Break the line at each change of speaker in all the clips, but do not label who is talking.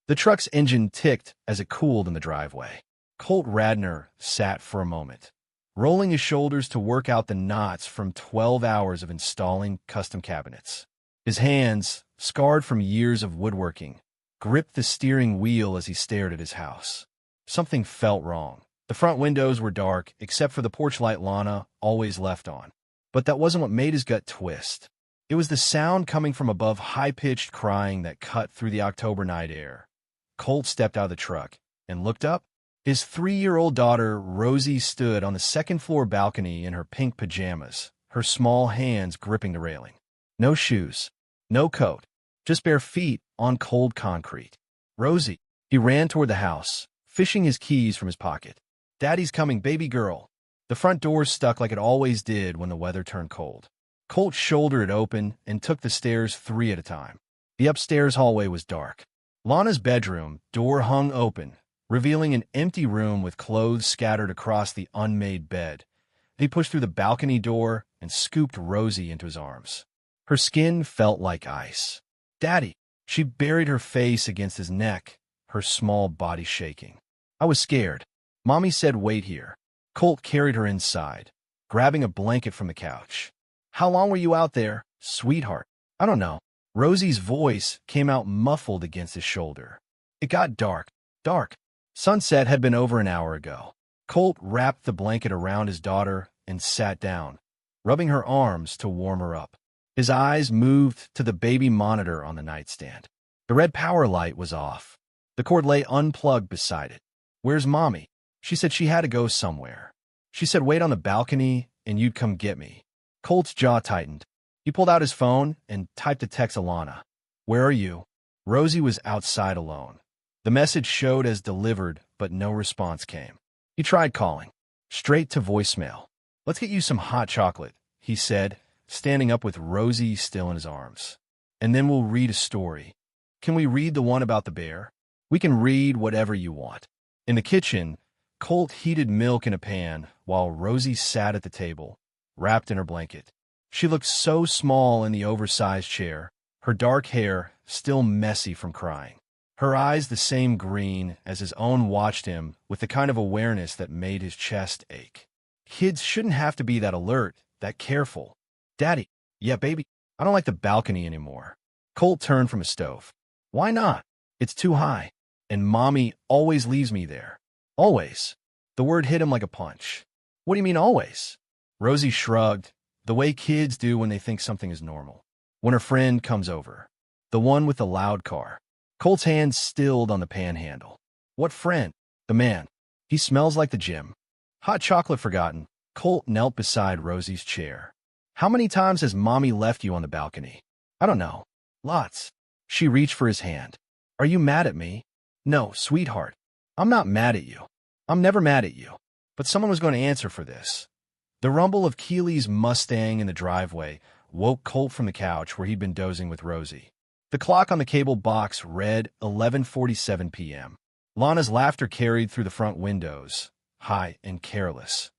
The truck's engine ticked as it cooled in the driveway. Colt Radner sat for a moment, rolling his shoulders to work out the knots from 12 hours of installing custom cabinets. His hands, scarred from years of woodworking, gripped the steering wheel as he stared at his house. Something felt wrong. The front windows were dark, except for the porch light Lana always left on. But that wasn't what made his gut twist. It was the sound coming from above, high-pitched crying that cut through the October night air. Colt stepped out of the truck and looked up. His 3-year-old daughter, Rosie, stood on the second-floor balcony in her pink pajamas, her small hands gripping the railing. No shoes, no coat, just bare feet on cold concrete. Rosie. He ran toward the house, fishing his keys from his pocket. "Daddy's coming, baby girl." The front door stuck like it always did when the weather turned cold. Colt shouldered it open and took the stairs 3 at a time. The upstairs hallway was dark. Lana's bedroom door hung open, revealing an empty room with clothes scattered across the unmade bed. He pushed through the balcony door and scooped Rosie into his arms. Her skin felt like ice. "Daddy." She buried her face against his neck, her small body shaking. "I was scared. Mommy said wait here." Colt carried her inside, grabbing a blanket from the couch. "How long were you out there, sweetheart?" "I don't know." Rosie's voice came out muffled against his shoulder. "It got dark. Dark. Sunset had been over an hour ago." Colt wrapped the blanket around his daughter and sat down, rubbing her arms to warm her up. His eyes moved to the baby monitor on the nightstand. The red power light was off. The cord lay unplugged beside it. "Where's Mommy?" "She said she had to go somewhere. She said wait on the balcony and you'd come get me." Colt's jaw tightened. He pulled out his phone and typed a text to Lana. "Where are you?" Rosie was outside alone. The message showed as delivered, but no response came. He tried calling. Straight to voicemail. "Let's get you some hot chocolate," he said, standing up with Rosie still in his arms. "And then we'll read a story. Can we read the one about the bear?" "We can read whatever you want." In the kitchen, Colt heated milk in a pan while Rosie sat at the table, wrapped in her blanket. She looked so small in the oversized chair, her dark hair still messy from crying. Her eyes the same green as his own watched him with the kind of awareness that made his chest ache. Kids shouldn't have to be that alert, that careful. "Daddy." "Yeah, baby." "I don't like the balcony anymore." Colt turned from his stove. "Why not?" "It's too high. And Mommy always leaves me there." "Always?" The word hit him like a punch. "What do you mean always?" Rosie shrugged, the way kids do when they think something is normal. "When her friend comes over. The one with the loud car." Colt's hand stilled on the panhandle. "What friend?" "The man. He smells like the gym." Hot chocolate forgotten, Colt knelt beside Rosie's chair. "How many times has Mommy left you on the balcony?" "I don't know. Lots." She reached for his hand. "Are you mad at me?" "No, sweetheart. I'm not mad at you. I'm never mad at you. But someone was going to answer for this." The rumble of Keely's Mustang in the driveway woke Colt from the couch where he'd been dozing with Rosie. The clock on the cable box read 11:47 p.m. Lana's laughter carried through the front windows, high and careless.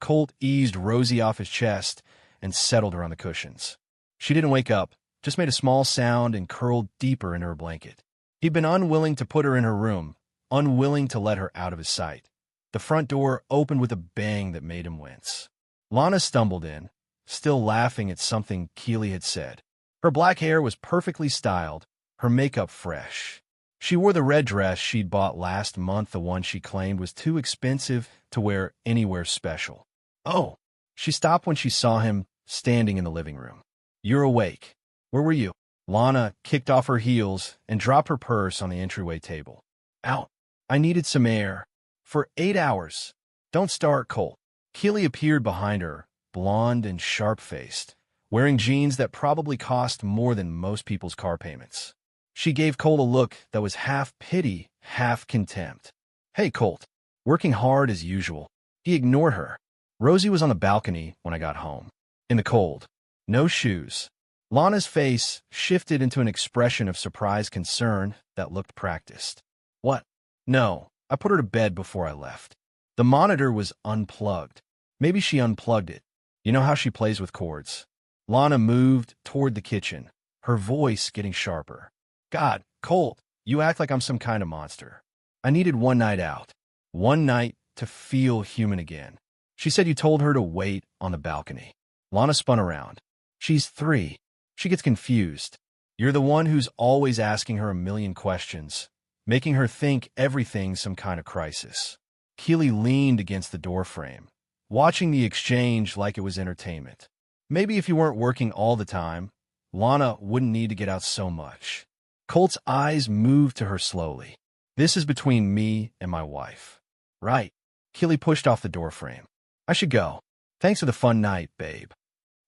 Colt eased Rosie off his chest and settled her on the cushions. She didn't wake up, just made a small sound and curled deeper into her blanket. He'd been unwilling to put her in her room, unwilling to let her out of his sight. The front door opened with a bang that made him wince. Lana stumbled in, still laughing at something Keely had said. Her black hair was perfectly styled, her makeup fresh. She wore the red dress she'd bought last month, the one she claimed was too expensive to wear anywhere special. "Oh." She stopped when she saw him standing in the living room. "You're awake. Where were you?" Lana kicked off her heels and dropped her purse on the entryway table. "Out. I needed some air. For 8 hours." "Don't start, Colt." Keely appeared behind her, blonde and sharp-faced, wearing jeans that probably cost more than most people's car payments. She gave Colt a look that was half pity, half contempt. "Hey, Colt." Working hard as usual. He ignored her. "Rosie was on the balcony when I got home. In the cold. No shoes." Lana's face shifted into an expression of surprised concern that looked practiced. "What?" "No, I put her to bed before I left." The monitor was unplugged. Maybe she unplugged it. You know how she plays with cords. Lana moved toward the kitchen, her voice getting sharper. "God, Colt, You act like I'm some kind of monster. I needed one night out. One night to feel human again. She said you told her to wait on the balcony. Lana spun around. She's 3. She gets confused. You're the one who's always asking her a million questions, making her think everything's some kind of crisis. Keely leaned against the doorframe, watching the exchange like it was entertainment. Maybe if you weren't working all the time, Lana wouldn't need to get out so much. Colt's eyes moved to her slowly. This is between me and my wife. Right. Keely pushed off the doorframe. I should go. Thanks for the fun night, babe.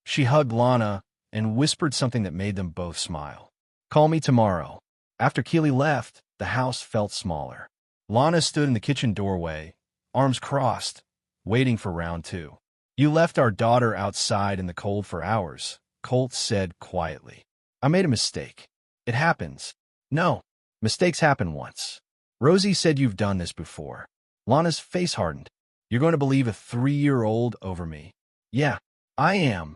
She hugged Lana and whispered something that made them both smile. Call me tomorrow. After Keely left, the house felt smaller. Lana stood in the kitchen doorway, arms crossed, waiting for round 2. You left our daughter outside in the cold for hours, Colt said quietly. I made a mistake. It happens. No, mistakes happen once. Rosie said you've done this before. Lana's face hardened. You're going to believe a 3-year-old over me? Yeah, I am.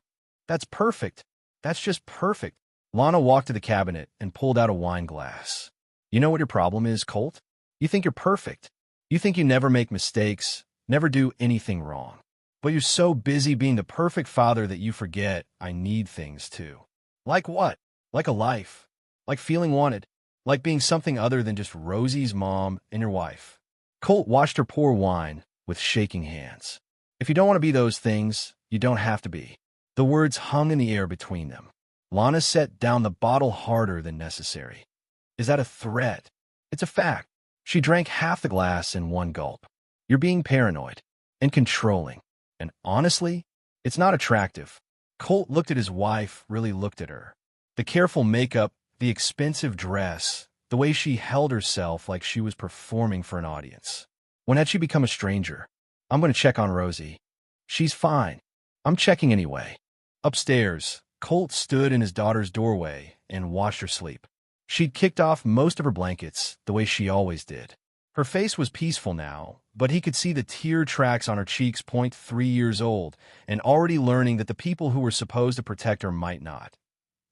That's perfect. That's just perfect. Lana walked to the cabinet and pulled out a wine glass. You know what your problem is, Colt? You think you're perfect. You think you never make mistakes, never do anything wrong. But you're so busy being the perfect father that you forget I need things too. Like what? Like a life. Like feeling wanted. Like being something other than just Rosie's mom and your wife. Colt watched her pour wine with shaking hands. If you don't want to be those things, you don't have to be. The words hung in the air between them. Lana set down the bottle harder than necessary. Is that a threat? It's a fact. She drank half the glass in one gulp. You're being paranoid and controlling. And honestly, it's not attractive. Colt looked at his wife, really looked at her. The careful makeup, the expensive dress, the way she held herself like she was performing for an audience. When had she become a stranger? I'm going to check on Rosie. She's fine. I'm checking anyway. Upstairs, Colt stood in his daughter's doorway and watched her sleep. She'd kicked off most of her blankets the way she always did. Her face was peaceful now, but he could see the tear tracks on her cheeks. 3 years old, and already learning that the people who were supposed to protect her might not.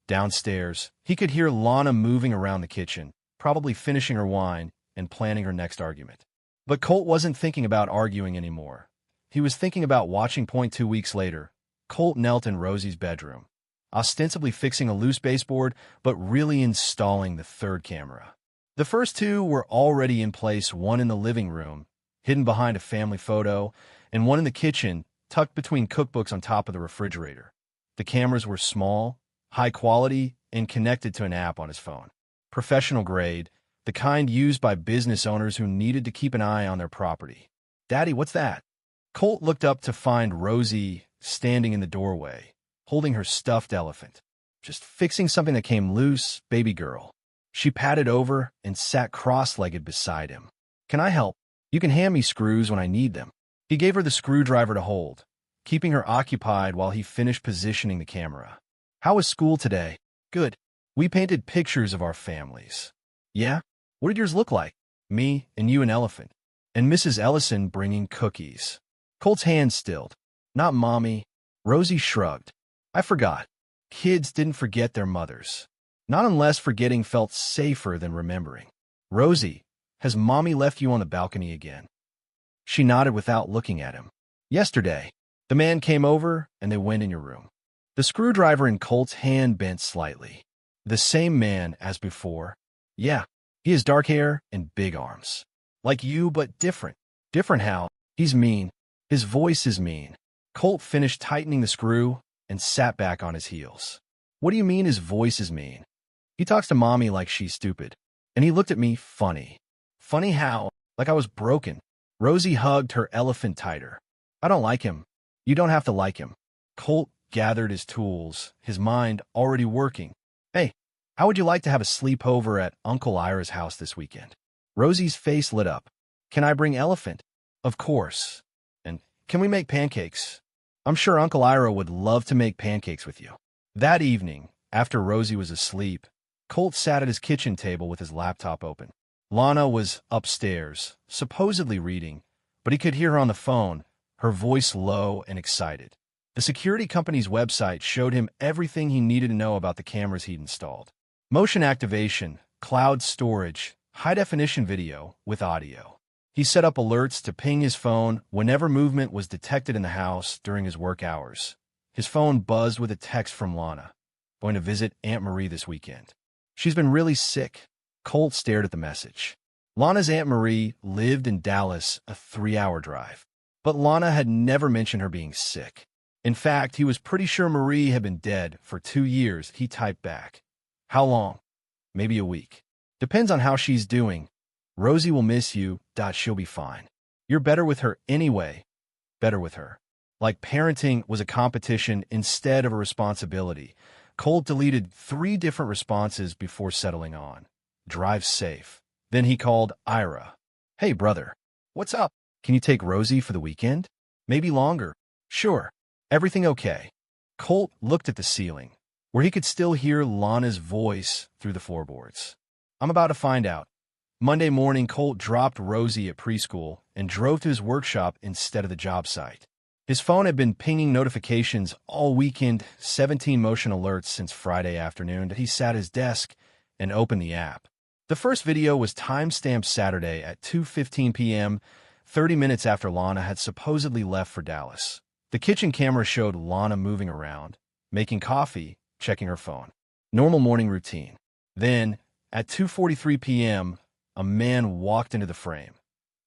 Downstairs, he could hear Lana moving around the kitchen, probably finishing her wine and planning her next argument. But Colt wasn't thinking about arguing anymore. He was thinking about watching. 2 weeks later, Colt knelt in Rosie's bedroom, ostensibly fixing a loose baseboard, but really installing the 3rd camera. The first 2 were already in place, one in the living room, hidden behind a family photo, and one in the kitchen, tucked between cookbooks on top of the refrigerator. The cameras were small, high quality, and connected to an app on his phone. Professional grade, the kind used by business owners who needed to keep an eye on their property. Daddy, what's that? Colt looked up to find Rosie standing in the doorway, holding her stuffed elephant. Just fixing something that came loose, baby girl. She padded over and sat cross-legged beside him. Can I help? You can hand me screws when I need them. He gave her the screwdriver to hold, keeping her occupied while he finished positioning the camera. How was school today? Good. We painted pictures of our families. Yeah? What did yours look like? Me and you and Elephant. And Mrs. Ellison bringing cookies. Colt's hand stilled. Not Mommy. Rosie shrugged. I forgot. Kids didn't forget their mothers. Not unless forgetting felt safer than remembering. Rosie, has Mommy left you on the balcony again? She nodded without looking at him. Yesterday, the man came over and they went in your room. The screwdriver in Colt's hand bent slightly. The same man as before. Yeah, he has dark hair and big arms. Like you, but different. Different how? He's mean. His voice is mean. Colt finished tightening the screw and sat back on his heels. What do you mean his voice is mean? He talks to Mommy like she's stupid. And he looked at me funny. Funny how? Like I was broken. Rosie hugged her elephant tighter. I don't like him. You don't have to like him. Colt gathered his tools, his mind already working. Hey, how would you like to have a sleepover at Uncle Ira's house this weekend? Rosie's face lit up. Can I bring Elephant? Of course. And can we make pancakes? I'm sure Uncle Ira would love to make pancakes with you. That evening, after Rosie was asleep, Colt sat at his kitchen table with his laptop open. Lana was upstairs, supposedly reading, but he could hear her on the phone, her voice low and excited. The security company's website showed him everything he needed to know about the cameras he'd installed. Motion activation, cloud storage, high-definition video with audio. He set up alerts to ping his phone whenever movement was detected in the house during his work hours. His phone buzzed with a text from Lana. Going to visit Aunt Marie this weekend. She's been really sick. Colt stared at the message. Lana's Aunt Marie lived in Dallas, a 3-hour drive. But Lana had never mentioned her being sick. In fact, he was pretty sure Marie had been dead for 2 years. He typed back. How long? Maybe a week. Depends on how she's doing. Rosie will miss you. She'll be fine. You're better with her anyway. Better with her. Like parenting was a competition instead of a responsibility. Colt deleted 3 different responses before settling on. Drive safe. Then he called Ira. Hey, brother. What's up? Can you take Rosie for the weekend? Maybe longer. Sure. Everything okay? Colt looked at the ceiling, where he could still hear Lana's voice through the floorboards. I'm about to find out. Monday morning, Colt dropped Rosie at preschool and drove to his workshop instead of the job site. His phone had been pinging notifications all weekend, 17 motion alerts since Friday afternoon. He sat at his desk and opened the app. The first video was time-stamped Saturday at 2:15 p.m., 30 minutes after Lana had supposedly left for Dallas. The kitchen camera showed Lana moving around, making coffee, checking her phone. Normal morning routine. Then, at 2:43 p.m., a man walked into the frame.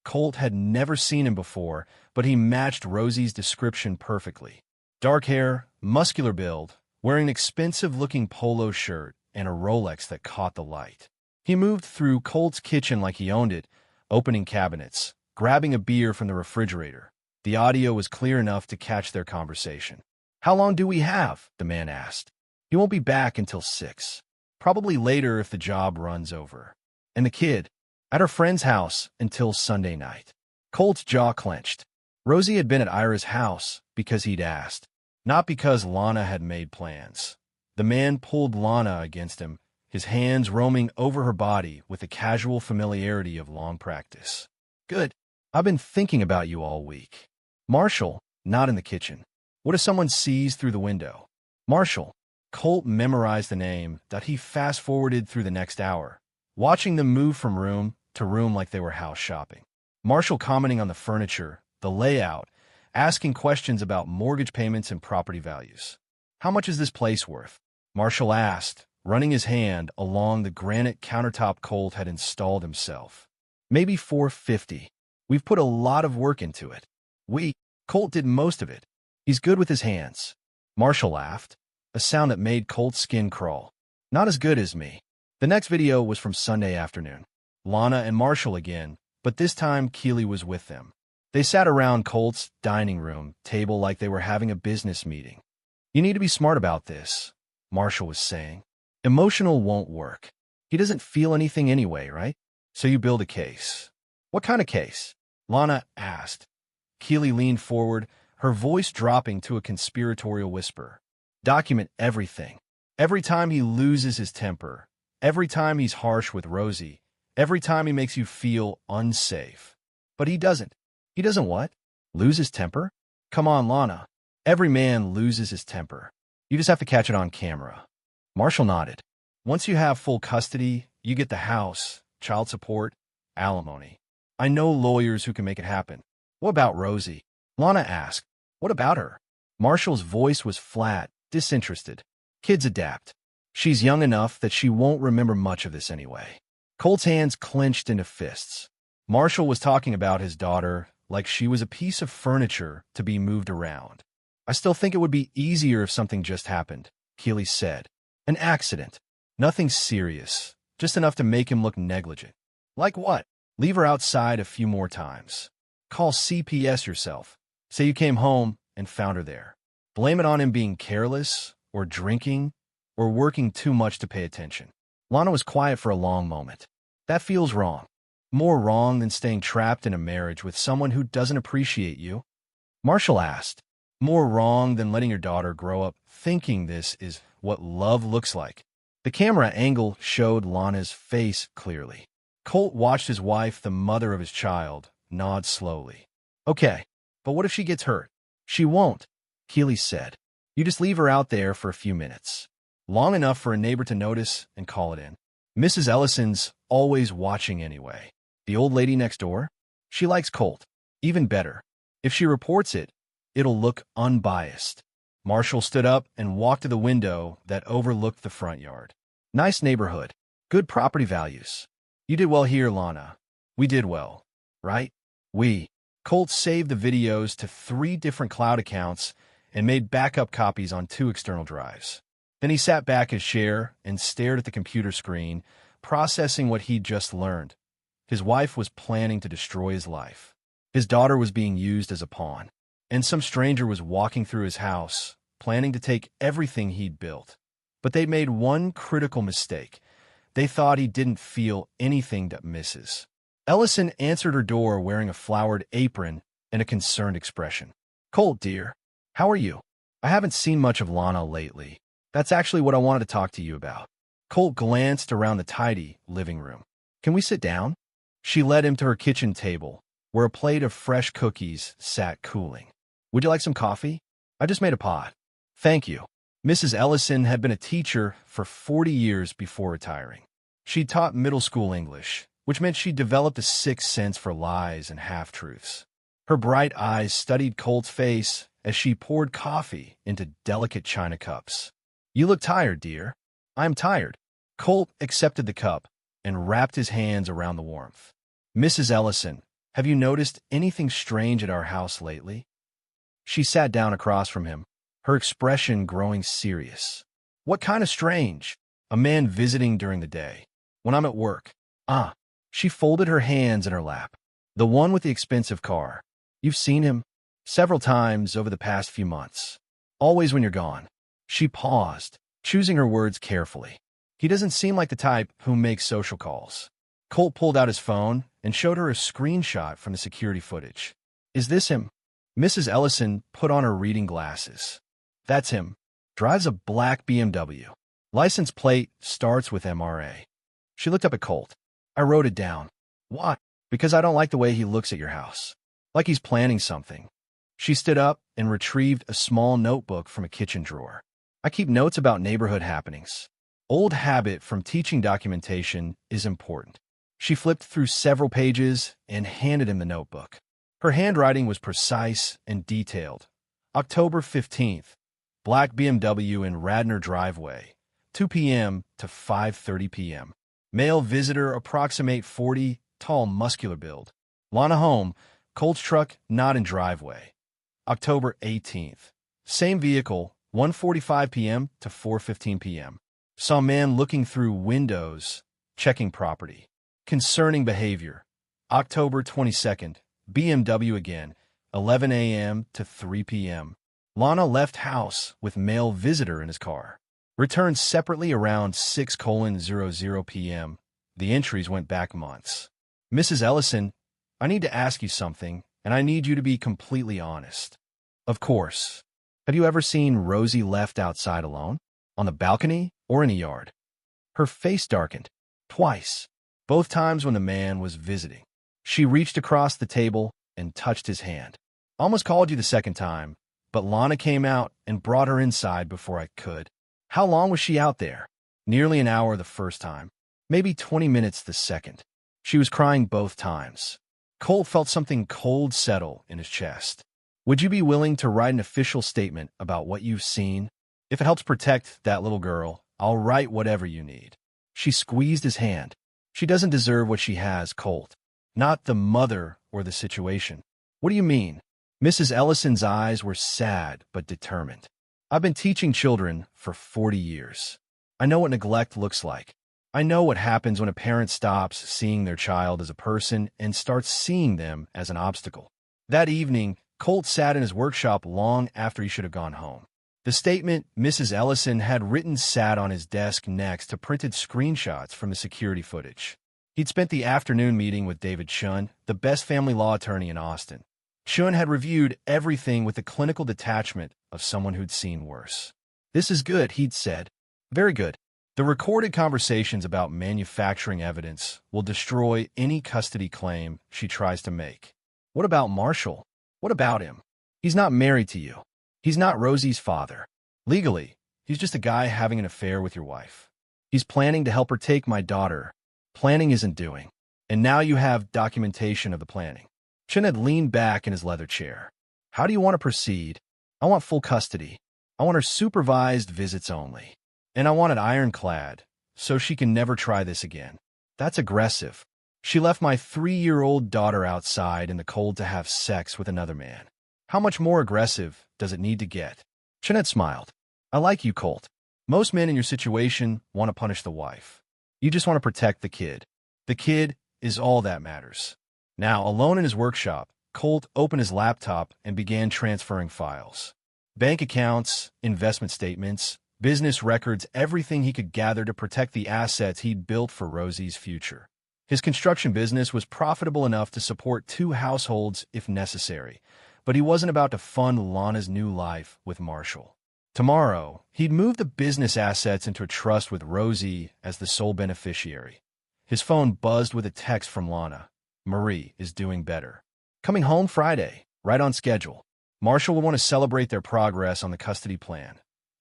Colt had never seen him before, but he matched Rosie's description perfectly. Dark hair, muscular build, wearing an expensive-looking polo shirt and a Rolex that caught the light. He moved through Colt's kitchen like he owned it, opening cabinets, grabbing a beer from the refrigerator. The audio was clear enough to catch their conversation. How long do we have? The man asked. He won't be back until 6. Probably later if the job runs over. And the kid? At her friend's house until Sunday night. Colt's jaw clenched. Rosie had been at Ira's house because he'd asked, not because Lana had made plans. The man pulled Lana against him, his hands roaming over her body with the casual familiarity of long practice. Good. I've been thinking about you all week. Marshall, not in the kitchen. What if someone sees through the window? Marshall. Colt memorized the name that he fast-forwarded through the next hour, watching them move from room to room like they were house shopping. Marshall commenting on the furniture, the layout, asking questions about mortgage payments and property values. How much is this place worth? Marshall asked, running his hand along the granite countertop Colt had installed himself. Maybe $450. We've put a lot of work into it. Colt did most of it. He's good with his hands. Marshall laughed, a sound that made Colt's skin crawl. Not as good as me. The next video was from Sunday afternoon. Lana and Marshall again, but this time Keely was with them. They sat around Colt's dining room table like they were having a business meeting. You need to be smart about this, Marshall was saying. Emotional won't work. He doesn't feel anything anyway, right? So you build a case. What kind of case? Lana asked. Keely leaned forward, her voice dropping to a conspiratorial whisper. Document everything. Every time he loses his temper. Every time he's harsh with Rosie. Every time he makes you feel unsafe. But he doesn't. He doesn't what? Lose his temper? Come on, Lana. Every man loses his temper. You just have to catch it on camera. Marshall nodded. Once you have full custody, you get the house, child support, alimony. I know lawyers who can make it happen. What about Rosie? Lana asked. What about her? Marshall's voice was flat, disinterested. Kids adapt. She's young enough that she won't remember much of this anyway. Colt's hands clenched into fists. Marshall was talking about his daughter like she was a piece of furniture to be moved around. I still think it would be easier if something just happened, Keely said. An accident. Nothing serious. Just enough to make him look negligent. Like what? Leave her outside a few more times. Call CPS yourself. Say you came home and found her there. Blame it on him being careless, or drinking, or working too much to pay attention. Lana was quiet for a long moment. That feels wrong. More wrong than staying trapped in a marriage with someone who doesn't appreciate you. Marshall asked. More wrong than letting your daughter grow up thinking this is what love looks like. The camera angle showed Lana's face clearly. Colt watched his wife, the mother of his child, nod slowly. Okay, but what if she gets hurt? She won't, Keely said. You just leave her out there for a few minutes. Long enough for a neighbor to notice and call it in. Mrs. Ellison's always watching anyway. The old lady next door? She likes Colt. Even better. If she reports it, it'll look unbiased. Marshall stood up and walked to the window that overlooked the front yard. Nice neighborhood. Good property values. You did well here, Lana. We did well, right? Colt saved the videos to 3 different cloud accounts and made backup copies on 2 external drives. Then he sat back in his chair and stared at the computer screen, processing what he'd just learned. His wife was planning to destroy his life. His daughter was being used as a pawn. And some stranger was walking through his house, planning to take everything he'd built. But they made one critical mistake. They thought he didn't feel anything that misses. Ellison answered her door wearing a flowered apron and a concerned expression. Colt, dear, how are you? I haven't seen much of Lana lately. That's actually what I wanted to talk to you about. Colt glanced around the tidy living room. Can we sit down? She led him to her kitchen table, where a plate of fresh cookies sat cooling. Would you like some coffee? I just made a pot. Thank you. Mrs. Ellison had been a teacher for 40 years before retiring. She'd taught middle school English, which meant she'd developed a sixth sense for lies and half-truths. Her bright eyes studied Colt's face as she poured coffee into delicate china cups. You look tired, dear. I'm tired. Colt accepted the cup and wrapped his hands around the warmth. Mrs. Ellison, have you noticed anything strange at our house lately? She sat down across from him, her expression growing serious. What kind of strange? A man visiting during the day. When I'm at work. She folded her hands in her lap. The one with the expensive car. You've seen him? Several times over the past few months. Always when you're gone. She paused, choosing her words carefully. He doesn't seem like the type who makes social calls. Colt pulled out his phone and showed her a screenshot from the security footage. Is this him? Mrs. Ellison put on her reading glasses. That's him. Drives a black BMW. License plate starts with MRA. She looked up at Colt. I wrote it down. Why? Because I don't like the way he looks at your house. Like he's planning something. She stood up and retrieved a small notebook from a kitchen drawer. I keep notes about neighborhood happenings. Old habit from teaching documentation is important. She flipped through several pages and handed him the notebook. Her handwriting was precise and detailed. October 15th, black BMW in Radnor driveway, 2 p.m. to 5:30 p.m. Male visitor approximate 40, tall, muscular build. Lana home, Colt's truck not in driveway. October 18th, same vehicle, 1:45 p.m. to 4:15 p.m. Saw man looking through windows, checking property. Concerning behavior. October 22nd, BMW again, 11 a.m. to 3 p.m. Lana left house with male visitor in his car. Returned separately around 6:00 p.m. The entries went back months. Mrs. Ellison, I need to ask you something, and I need you to be completely honest. Of course. Have you ever seen Rosie left outside alone? On the balcony or in a yard? Her face darkened. Twice. Both times when the man was visiting. She reached across the table and touched his hand. Almost called you the second time, but Lana came out and brought her inside before I could. How long was she out there? Nearly an hour the first time. Maybe 20 minutes the second. She was crying both times. Colt felt something cold settle in his chest. Would you be willing to write an official statement about what you've seen? If it helps protect that little girl, I'll write whatever you need. She squeezed his hand. She doesn't deserve what she has, Colt. Not the mother or the situation. What do you mean? Mrs. Ellison's eyes were sad but determined. I've been teaching children for 40 years. I know what neglect looks like. I know what happens when a parent stops seeing their child as a person and starts seeing them as an obstacle. That evening, Colt sat in his workshop long after he should have gone home. The statement Mrs. Ellison had written sat on his desk next to printed screenshots from the security footage. He'd spent the afternoon meeting with David Chun, the best family law attorney in Austin. Chun had reviewed everything with the clinical detachment of someone who'd seen worse. This is good, he'd said. Very good. The recorded conversations about manufacturing evidence will destroy any custody claim she tries to make. What about Marshall? What about him? He's not married to you. He's not Rosie's father. Legally, he's just a guy having an affair with your wife. He's planning to help her take my daughter. Planning isn't doing. And now you have documentation of the planning. Chen had leaned back in his leather chair. How do you want to proceed? I want full custody. I want her supervised visits only. And I want it ironclad, so she can never try this again. That's aggressive. She left my 3-year-old daughter outside in the cold to have sex with another man. How much more aggressive does it need to get? Jeanette smiled. I like you, Colt. Most men in your situation want to punish the wife. You just want to protect the kid. The kid is all that matters. Now, alone in his workshop, Colt opened his laptop and began transferring files. Bank accounts, investment statements, business records, everything he could gather to protect the assets he'd built for Rosie's future. His construction business was profitable enough to support 2 households if necessary, but he wasn't about to fund Lana's new life with Marshall. Tomorrow, he'd move the business assets into a trust with Rosie as the sole beneficiary. His phone buzzed with a text from Lana. Marie is doing better. Coming home Friday, right on schedule. Marshall will want to celebrate their progress on the custody plan.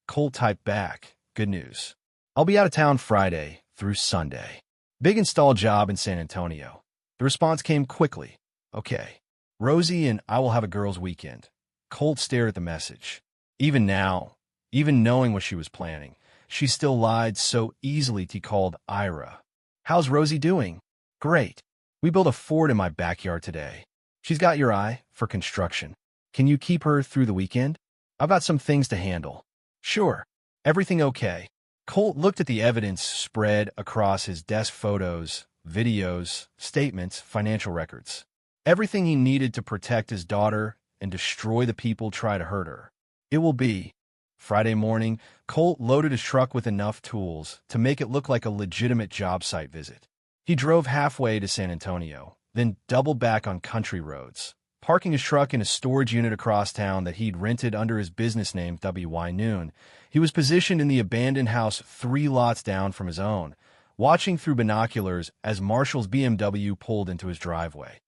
Colt typed back, good news. I'll be out of town Friday through Sunday. Big install job in San Antonio. The response came quickly. Okay. Rosie and I will have a girls' weekend. Colt stared at the message. Even now, even knowing what she was planning, she still lied so easily to called Ira. How's Rosie doing? Great. We built a fort in my backyard today. She's got your eye for construction. Can you keep her through the weekend? I've got some things to handle. Sure. Everything okay? Colt looked at the evidence spread across his desk: photos, videos, statements, financial records. Everything he needed to protect his daughter and destroy the people try to hurt her. It will be. Friday morning, Colt loaded his truck with enough tools to make it look like a legitimate job site visit. He drove halfway to San Antonio, then doubled back on country roads, parking his truck in a storage unit across town that he'd rented under his business name W.Y. Noon. He was positioned in the abandoned house 3 lots down from his own, watching through binoculars as Marshall's BMW pulled into his driveway.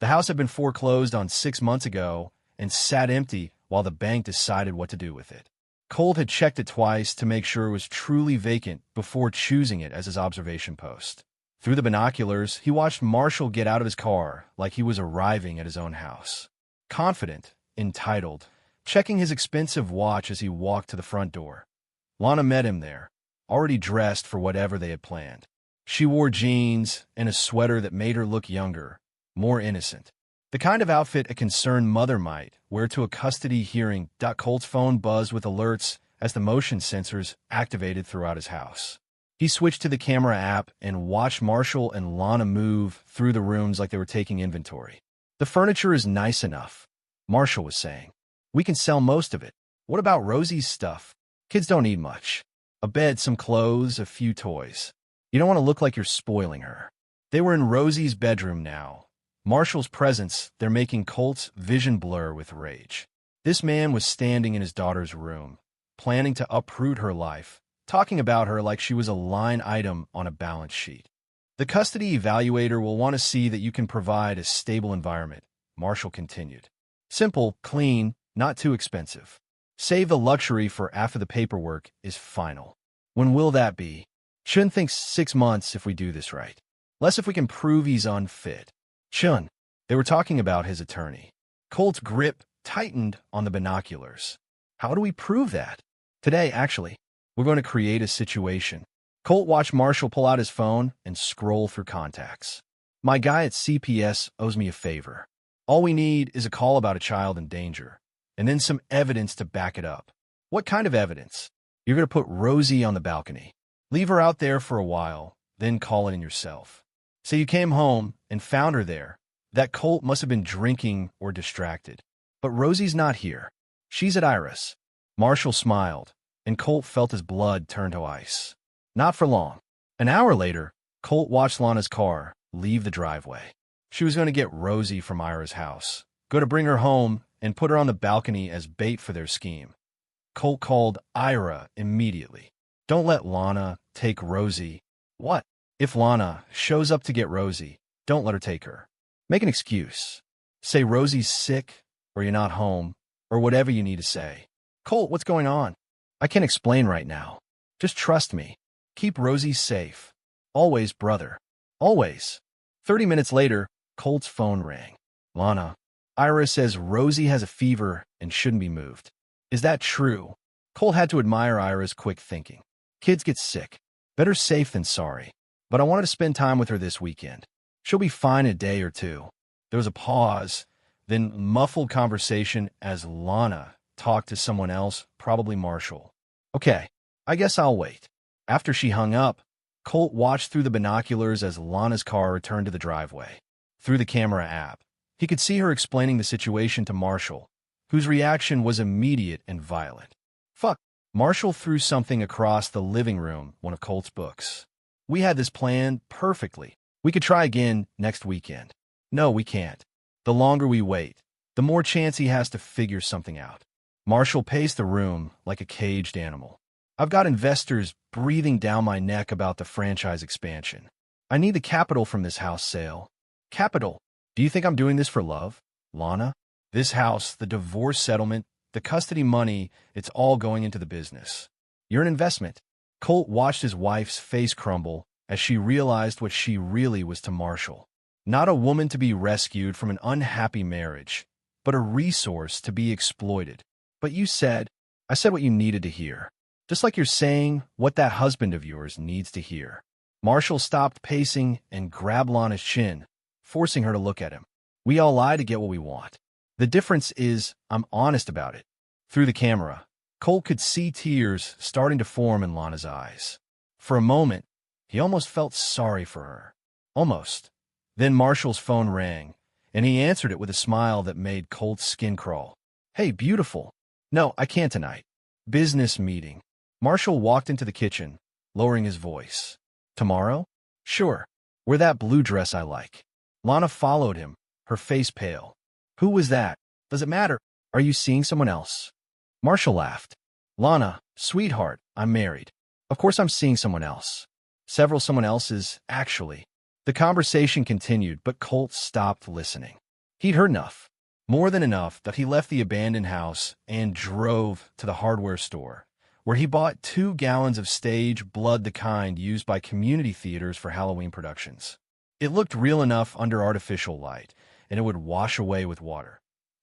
The house had been foreclosed on 6 months ago and sat empty while the bank decided what to do with it. Colt had checked it twice to make sure it was truly vacant before choosing it as his observation post. Through the binoculars, he watched Marshall get out of his car like he was arriving at his own house. Confident, entitled, checking his expensive watch as he walked to the front door. Lana met him there, already dressed for whatever they had planned. She wore jeans and a sweater that made her look younger, more innocent. The kind of outfit a concerned mother might wear to a custody hearing. Colt's phone buzzed with alerts as the motion sensors activated throughout his house. He switched to the camera app and watched Marshall and Lana move through the rooms like they were taking inventory. The furniture is nice enough, Marshall was saying. We can sell most of it. What about Rosie's stuff? Kids don't need much. A bed, some clothes, a few toys. You don't want to look like you're spoiling her. They were in Rosie's bedroom now. Marshall's presence, they're making Colt's vision blur with rage. This man was standing in his daughter's room, planning to uproot her life, talking about her like she was a line item on a balance sheet. The custody evaluator will want to see that you can provide a stable environment, Marshall continued. Simple, clean, not too expensive. Save the luxury for after the paperwork is final. When will that be? Chun thinks 6 months if we do this right. Less if we can prove he's unfit. Chun. They were talking about his attorney. Colt's grip tightened on the binoculars. How do we prove that? Today, actually. We're going to create a situation. Colt watched Marshall pull out his phone and scroll through contacts. My guy at CPS owes me a favor. All we need is a call about a child in danger, and then some evidence to back it up. What kind of evidence? You're going to put Rosie on the balcony. Leave her out there for a while, then call it in yourself. Say you came home and found her there. That Colt must have been drinking or distracted. But Rosie's not here. She's at Iris. Marshall smiled, and Colt felt his blood turn to ice. Not for long. An hour later, Colt watched Lana's car leave the driveway. She was going to get Rosie from Ira's house, go to bring her home and put her on the balcony as bait for their scheme. Colt called Ira immediately. Don't let Lana take Rosie. What? If Lana shows up to get Rosie, don't let her take her. Make an excuse. Say Rosie's sick, or you're not home, or whatever you need to say. Colt, what's going on? I can't explain right now. Just trust me. Keep Rosie safe. Always, brother. Always. 30 minutes later, Colt's phone rang. Lana, Ira says Rosie has a fever and shouldn't be moved. Is that true? Colt had to admire Ira's quick thinking. Kids get sick. Better safe than sorry. But I wanted to spend time with her this weekend. She'll be fine in a day or two. There was a pause, then muffled conversation as Lana talked to someone else, probably Marshall. Okay, I guess I'll wait. After she hung up, Colt watched through the binoculars as Lana's car returned to the driveway. Through the camera app, he could see her explaining the situation to Marshall, whose reaction was immediate and violent. Fuck. Marshall threw something across the living room, one of Colt's books. We had this planned perfectly. We could try again next weekend. No, we can't. The longer we wait, the more chance he has to figure something out. Marshall paced the room like a caged animal. I've got investors breathing down my neck about the franchise expansion. I need the capital from this house sale. Capital? Do you think I'm doing this for love, Lana? This house, the divorce settlement, the custody money, it's all going into the business. You're an investment. Colt watched his wife's face crumble as she realized what she really was to Marshall. Not a woman to be rescued from an unhappy marriage, but a resource to be exploited. But I said what you needed to hear. Just like you're saying what that husband of yours needs to hear. Marshall stopped pacing and grabbed Lana's chin, forcing her to look at him. We all lie to get what we want. The difference is I'm honest about it. Through the camera, Colt could see tears starting to form in Lana's eyes. For a moment, he almost felt sorry for her. Almost. Then Marshall's phone rang, and he answered it with a smile that made Colt's skin crawl. Hey, beautiful. No, I can't tonight. Business meeting. Marshall walked into the kitchen, lowering his voice. Tomorrow? Sure. Wear that blue dress I like. Lana followed him, her face pale. Who was that? Does it matter? Are you seeing someone else? Marshall laughed. Lana, sweetheart, I'm married. Of course I'm seeing someone else. Several someone else's, actually. The conversation continued, but Colt stopped listening. He'd heard enough. More than enough that he left the abandoned house and drove to the hardware store, where he bought 2 gallons of stage blood, the kind used by community theaters for Halloween productions. It looked real enough under artificial light, and it would wash away with water.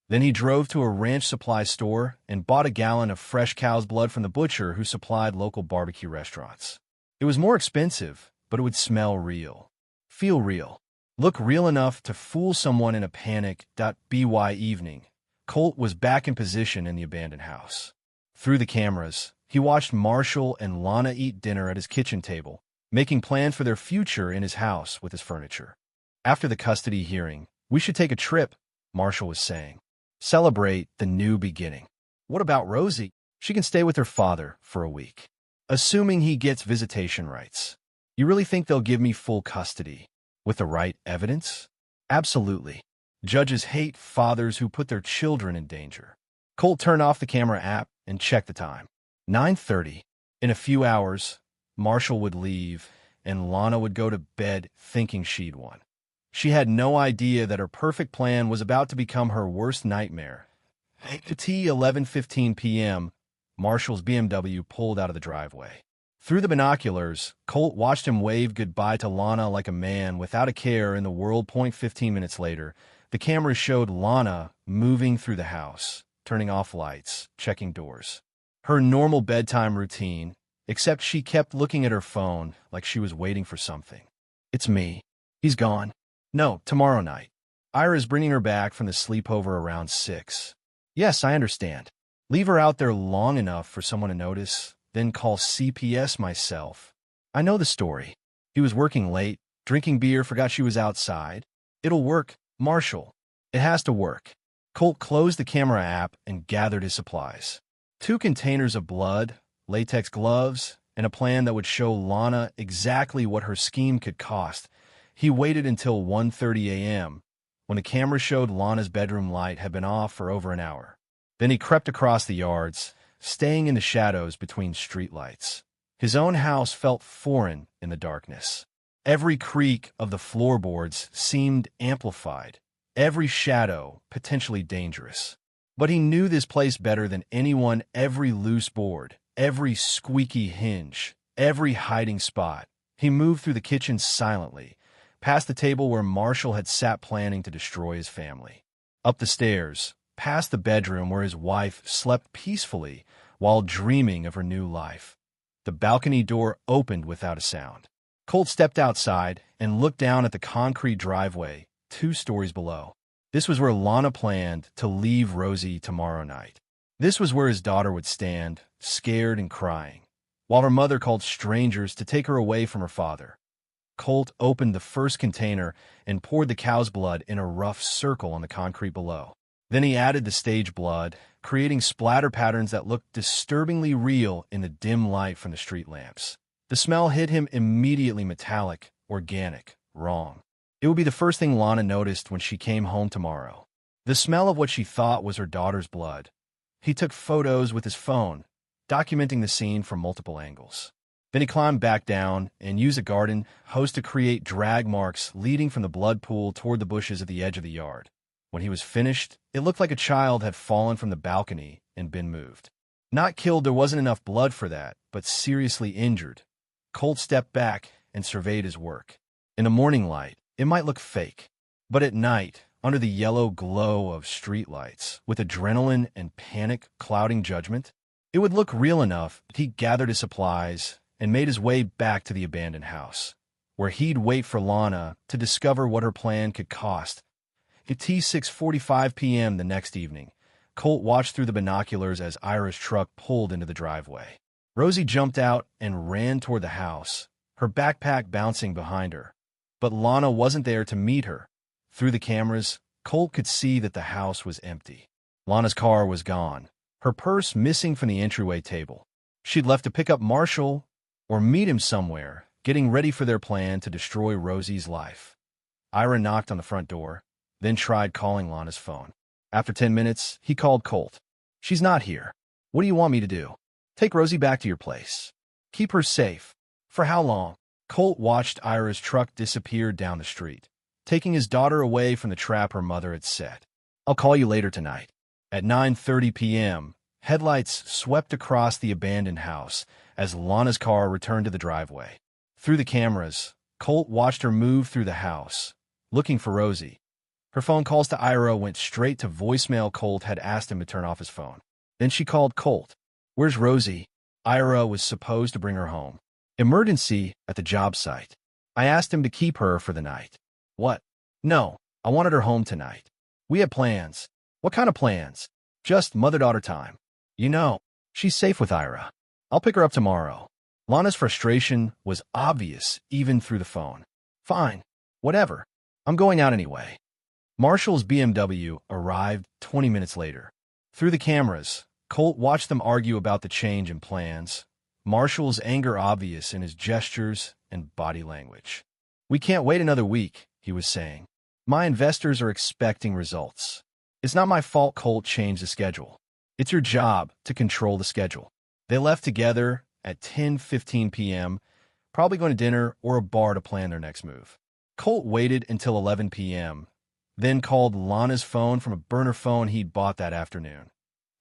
Then he drove to a ranch supply store and bought a gallon of fresh cow's blood from the butcher who supplied local barbecue restaurants. It was more expensive, but it would smell real, feel real, look real enough to fool someone in a panic.by evening. Colt was back in position in the abandoned house. Through the cameras, he watched Marshall and Lana eat dinner at his kitchen table, making plans for their future in his house with his furniture. After the custody hearing, we should take a trip, Marshall was saying. Celebrate the new beginning. What about Rosie? She can stay with her father for a week. Assuming he gets visitation rights. You really think they'll give me full custody? With the right evidence? Absolutely. Judges hate fathers who put their children in danger. Colt turned off the camera app and checked the time. 9:30. In a few hours, Marshall would leave, and Lana would go to bed thinking she'd won. She had no idea that her perfect plan was about to become her worst nightmare. At 11:15 p.m., Marshall's BMW pulled out of the driveway. Through the binoculars, Colt watched him wave goodbye to Lana like a man without a care in the world. 15 minutes later, the camera showed Lana moving through the house, turning off lights, checking doors. Her normal bedtime routine, except she kept looking at her phone like she was waiting for something. It's me. He's gone. No, tomorrow night. Ira's bringing her back from the sleepover around 6. Yes, I understand. Leave her out there long enough for someone to notice, then call CPS myself. I know the story. He was working late, drinking beer, forgot she was outside. It'll work, Marshall. It has to work. Colt closed the camera app and gathered his supplies. 2 containers of blood, latex gloves, and a plan that would show Lana exactly what her scheme could cost. He waited until 1:30 a.m., when the camera showed Lana's bedroom light had been off for over an hour. Then he crept across the yards, staying in the shadows between streetlights. His own house felt foreign in the darkness. Every creak of the floorboards seemed amplified, every shadow potentially dangerous. But he knew this place better than anyone. Every loose board, every squeaky hinge, every hiding spot. He moved through the kitchen silently, past the table where Marshall had sat planning to destroy his family, up the stairs, past the bedroom where his wife slept peacefully while dreaming of her new life. The balcony door opened without a sound. Colt stepped outside and looked down at the concrete driveway 2 stories below. This was where Lana planned to leave Rosie tomorrow night. This was where his daughter would stand, scared and crying, while her mother called strangers to take her away from her father. Colt opened the first container and poured the cow's blood in a rough circle on the concrete below. Then he added the stage blood, creating splatter patterns that looked disturbingly real in the dim light from the street lamps. The smell hit him immediately: metallic, organic, wrong. It would be the first thing Lana noticed when she came home tomorrow. The smell of what she thought was her daughter's blood. He took photos with his phone, documenting the scene from multiple angles. Then he climbed back down and used a garden hose to create drag marks leading from the blood pool toward the bushes at the edge of the yard. When he was finished, it looked like a child had fallen from the balcony and been moved. Not killed, there wasn't enough blood for that, but seriously injured. Colt stepped back and surveyed his work. In the morning light, it might look fake, but at night, under the yellow glow of streetlights, with adrenaline and panic clouding judgment, it would look real enough. He gathered his supplies and made his way back to the abandoned house, where he'd wait for Lana to discover what her plan could cost. At 6:45 p.m. the next evening, Colt watched through the binoculars as Ira's truck pulled into the driveway. Rosie jumped out and ran toward the house, her backpack bouncing behind her. But Lana wasn't there to meet her. Through the cameras, Colt could see that the house was empty. Lana's car was gone, her purse missing from the entryway table. She'd left to pick up Marshall or meet him somewhere, getting ready for their plan to destroy Rosie's life. Ira knocked on the front door, then tried calling Lana's phone. After 10 minutes, he called Colt. "She's not here. What do you want me to do? Take Rosie back to your place. Keep her safe." "For how long?" Colt watched Ira's truck disappear down the street, taking his daughter away from the trap her mother had set. "I'll call you later tonight." At 9:30 p.m., headlights swept across the abandoned house as Lana's car returned to the driveway. Through the cameras, Colt watched her move through the house, looking for Rosie. Her phone calls to Ira went straight to voicemail. Colt had asked him to turn off his phone. Then she called Colt. "Where's Rosie?" Ira was supposed to bring her home. "Emergency at the job site. I asked him to keep her for the night." "What?" "No, I wanted her home tonight. We had plans." "What kind of plans?" "Just mother-daughter time. You know, she's safe with Ira. I'll pick her up tomorrow." Lana's frustration was obvious even through the phone. "Fine. Whatever. I'm going out anyway." Marshall's BMW arrived 20 minutes later. Through the cameras, Colt watched them argue about the change in plans, Marshall's anger obvious in his gestures and body language. "We can't wait another week," he was saying. "My investors are expecting results. It's not my fault Colt changed the schedule. It's your job to control the schedule." They left together at 10:15 p.m., probably going to dinner or a bar to plan their next move. Colt waited until 11 p.m., then called Lana's phone from a burner phone he'd bought that afternoon.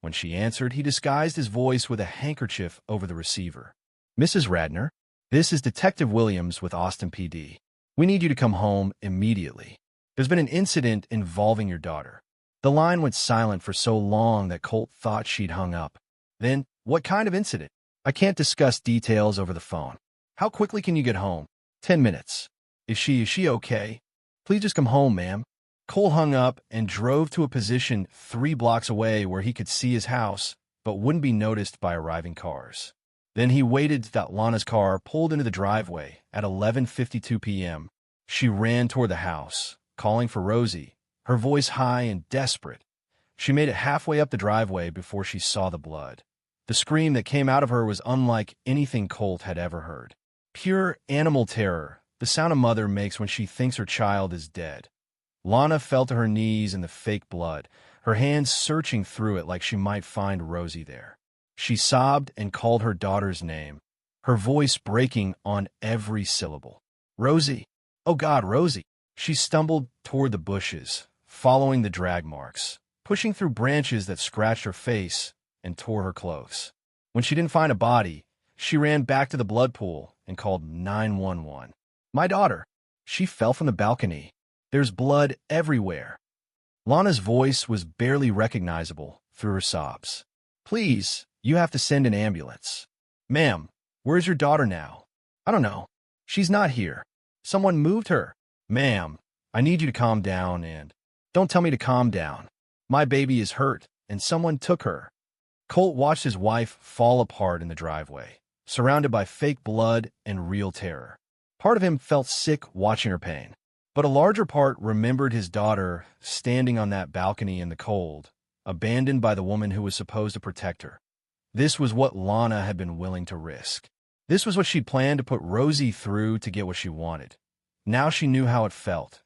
When she answered, he disguised his voice with a handkerchief over the receiver. "Mrs. Radner, this is Detective Williams with Austin PD. We need you to come home immediately. There's been an incident involving your daughter." The line went silent for so long that Colt thought she'd hung up. Then, "What kind of incident?" "I can't discuss details over the phone." "How quickly can you get home?" 10 minutes. Is she okay?" "Please just come home, ma'am." Cole hung up and drove to a position 3 blocks away where he could see his house, but wouldn't be noticed by arriving cars. Then he waited till Lana's car pulled into the driveway at 11:52 p.m. She ran toward the house, calling for Rosie, her voice high and desperate. She made it halfway up the driveway before she saw the blood. The scream that came out of her was unlike anything Colt had ever heard. Pure animal terror, the sound a mother makes when she thinks her child is dead. Lana fell to her knees in the fake blood, her hands searching through it like she might find Rosie there. She sobbed and called her daughter's name, her voice breaking on every syllable. "Rosie! Oh God, Rosie!" She stumbled toward the bushes, following the drag marks, pushing through branches that scratched her face and tore her clothes. When she didn't find a body, she ran back to the blood pool and called 911. "My daughter! She fell from the balcony. There's blood everywhere. Lana's voice was barely recognizable through her sobs. Please, you have to send an ambulance. Ma'am, where's your daughter now? I don't know. She's not here. Someone moved her. Ma'am, I need you to calm down and... Don't tell me to calm down. My baby is hurt, and someone took her. Colt watched his wife fall apart in the driveway, surrounded by fake blood and real terror. Part of him felt sick watching her pain, but a larger part remembered his daughter standing on that balcony in the cold, abandoned by the woman who was supposed to protect her. This was what Lana had been willing to risk. This was what she'd planned to put Rosie through to get what she wanted. Now she knew how it felt.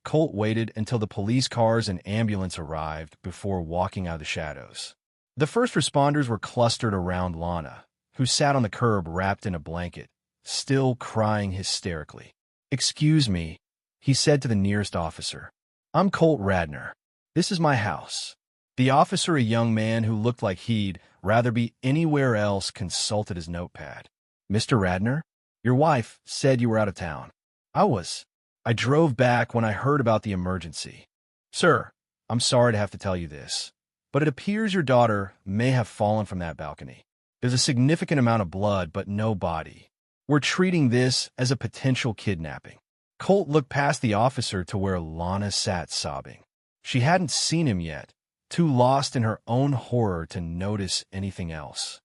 Colt waited until the police cars and ambulance arrived before walking out of the shadows. The first responders were clustered around Lana, who sat on the curb wrapped in a blanket, still crying hysterically. "Excuse me," he said to the nearest officer. "I'm Colt Radner. This is my house." The officer, a young man who looked like he'd rather be anywhere else, consulted his notepad. "Mr. Radner, your wife said you were out of town." I drove back when I heard about the emergency." "Sir, I'm sorry to have to tell you this, but it appears your daughter may have fallen from that balcony. There's a significant amount of blood, but no body. We're treating this as a potential kidnapping." Colt looked past the officer to where Lana sat sobbing. She hadn't seen him yet, too lost in her own horror to notice anything else.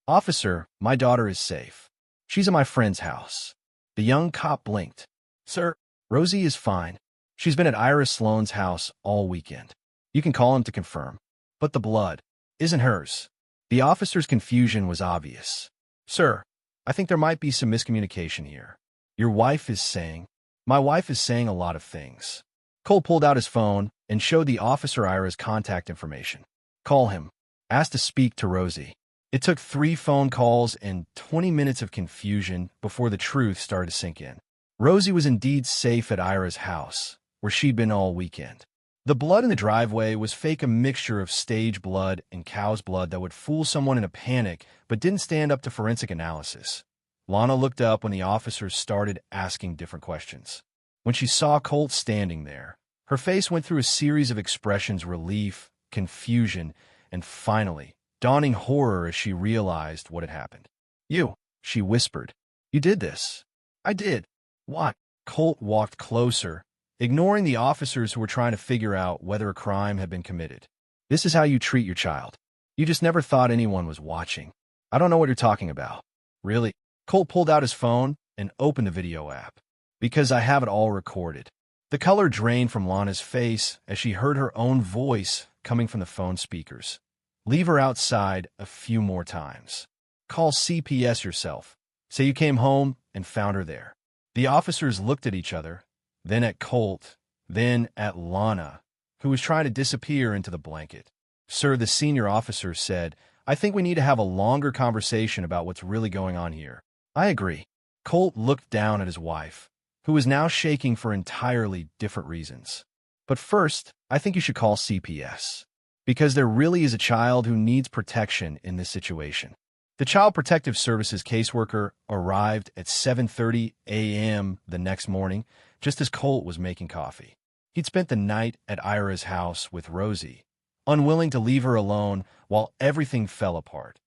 "Officer, my daughter is safe. She's at my friend's house." The young cop blinked. "Sir, Rosie is fine. She's been at Ira Sloane's house all weekend. You can call him to confirm. But the blood isn't hers." The officer's confusion was obvious. "Sir, I think there might be some miscommunication here. Your wife is saying..." "My wife is saying a lot of things." Cole pulled out his phone and showed the officer Ira's contact information. "Call him. Ask to speak to Rosie." It took 3 phone calls and 20 minutes of confusion before the truth started to sink in. Rosie was indeed safe at Ira's house, where she'd been all weekend. The blood in the driveway was fake, a mixture of stage blood and cow's blood that would fool someone in a panic but didn't stand up to forensic analysis. Lana looked up when the officers started asking different questions. When she saw Colt standing there, her face went through a series of expressions: relief, confusion, and finally, dawning horror as she realized what had happened. "You," she whispered. "You did this." "I did." "What?" Colt walked closer, ignoring the officers who were trying to figure out whether a crime had been committed. "This is how you treat your child. You just never thought anyone was watching." "I don't know what you're talking about." "Really?" Colt pulled out his phone and opened the video app. "Because I have it all recorded." The color drained from Lana's face as she heard her own voice coming from the phone speakers. "Leave her outside a few more times. Call CPS yourself. Say you came home and found her there." The officers looked at each other, then at Colt, then at Lana, who was trying to disappear into the blanket. "Sir," the senior officer said, "I think we need to have a longer conversation about what's really going on here." "I agree." Colt looked down at his wife, who was now shaking for entirely different reasons. "But first, I think you should call CPS. Because there really is a child who needs protection in this situation." The Child Protective Services caseworker arrived at 7:30 a.m. the next morning, just as Colt was making coffee. He'd spent the night at Ira's house with Rosie, unwilling to leave her alone while everything fell apart.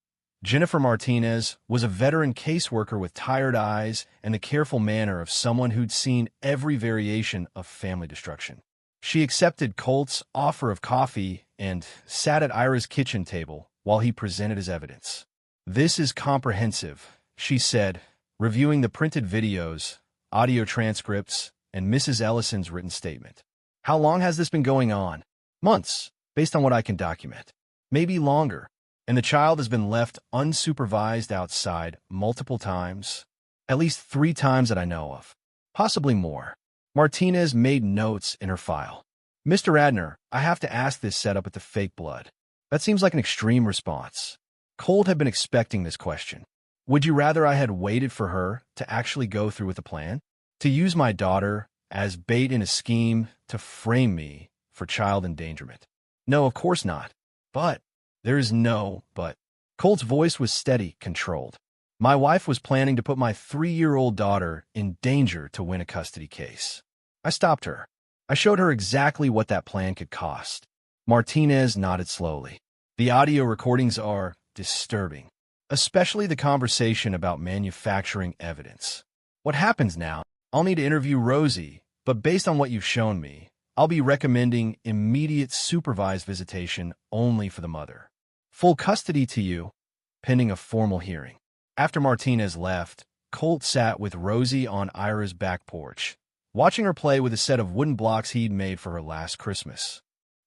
Jennifer Martinez was a veteran caseworker with tired eyes and the careful manner of someone who'd seen every variation of family destruction. She accepted Colt's offer of coffee and sat at Ira's kitchen table while he presented his evidence. "This is comprehensive," she said, reviewing the printed videos, audio transcripts, and Mrs. Ellison's written statement. "How long has this been going on?" "Months, based on what I can document. Maybe longer. And the child has been left unsupervised outside multiple times, at least 3 times that I know of. Possibly more." Martinez made notes in her file. "Mr. Radner, I have to ask this setup with the fake blood. That seems like an extreme response." Colt had been expecting this question. "Would you rather I had waited for her to actually go through with the plan? To use my daughter as bait in a scheme to frame me for child endangerment?" "No, of course not. But..." "There is no but." Colt's voice was steady, controlled. My wife was planning to put my 3-year-old daughter in danger to win a custody case. I stopped her. I showed her exactly what that plan could cost. Martinez nodded slowly. The audio recordings are disturbing, especially the conversation about manufacturing evidence. What happens now? I'll need to interview Rosie, but based on what you've shown me, I'll be recommending immediate supervised visitation only for the mother. Full custody to you, pending a formal hearing. After Martinez left, Colt sat with Rosie on Ira's back porch, watching her play with a set of wooden blocks he'd made for her last Christmas.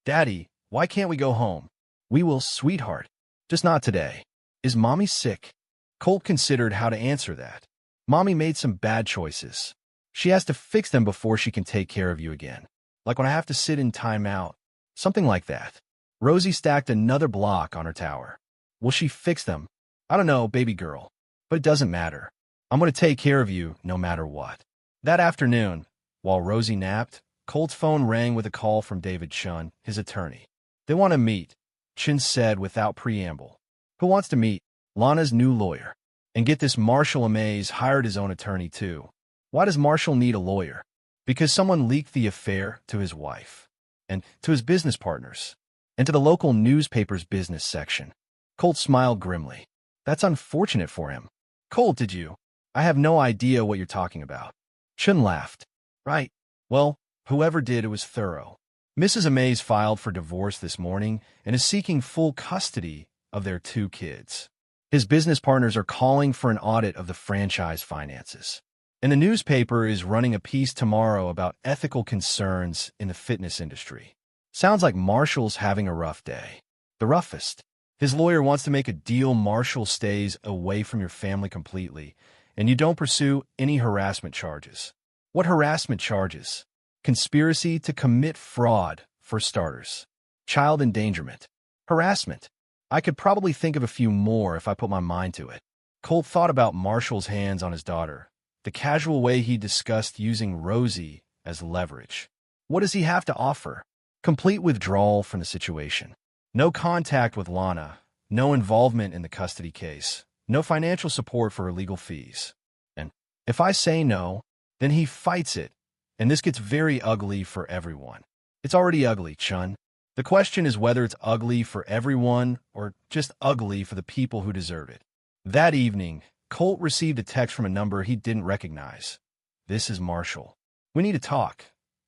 "Daddy, why can't we go home?" "We will, sweetheart. Just not today. Is Mommy sick?" Colt considered how to answer that. Mommy made some bad choices. She has to fix them before she can take care of you again. Like when I have to sit in timeout. Something like that. Rosie stacked another block on her tower. "Will she fix them?" "I don't know, baby girl. But it doesn't matter. I'm going to take care of you no matter what." That afternoon, while Rosie napped, Colt's phone rang with a call from David Chun, his attorney. "They want to meet," Chun said without preamble. "Who wants to meet?" "Lana's new lawyer. And get this, Marshall Amaze hired his own attorney too." "Why does Marshall need a lawyer?" "Because someone leaked the affair to his wife, and to his business partners, and to the local newspaper's business section." Colt smiled grimly. "That's unfortunate for him." "Colt, did you?" "I have no idea what you're talking about." Chun laughed. "Right. Well, whoever did it was thorough." Mrs. Amaze filed for divorce this morning and is seeking full custody of their 2 kids. His business partners are calling for an audit of the franchise finances. And the newspaper is running a piece tomorrow about ethical concerns in the fitness industry. Sounds like Marshall's having a rough day. The roughest. His lawyer wants to make a deal Marshall stays away from your family completely, and you don't pursue any harassment charges. What harassment charges? Conspiracy to commit fraud, for starters. Child endangerment. Harassment. I could probably think of a few more if I put my mind to it. Colt thought about Marshall's hands on his daughter, the casual way he discussed using Rosie as leverage. What does he have to offer? Complete withdrawal from the situation. No contact with Lana, no involvement in the custody case, no financial support for her legal fees. And if I say no, then he fights it, and this gets very ugly for everyone. It's already ugly, Chun. The question is whether it's ugly for everyone or just ugly for the people who deserve it. That evening, Colt received a text from a number he didn't recognize. "This is Marshall. We need to talk."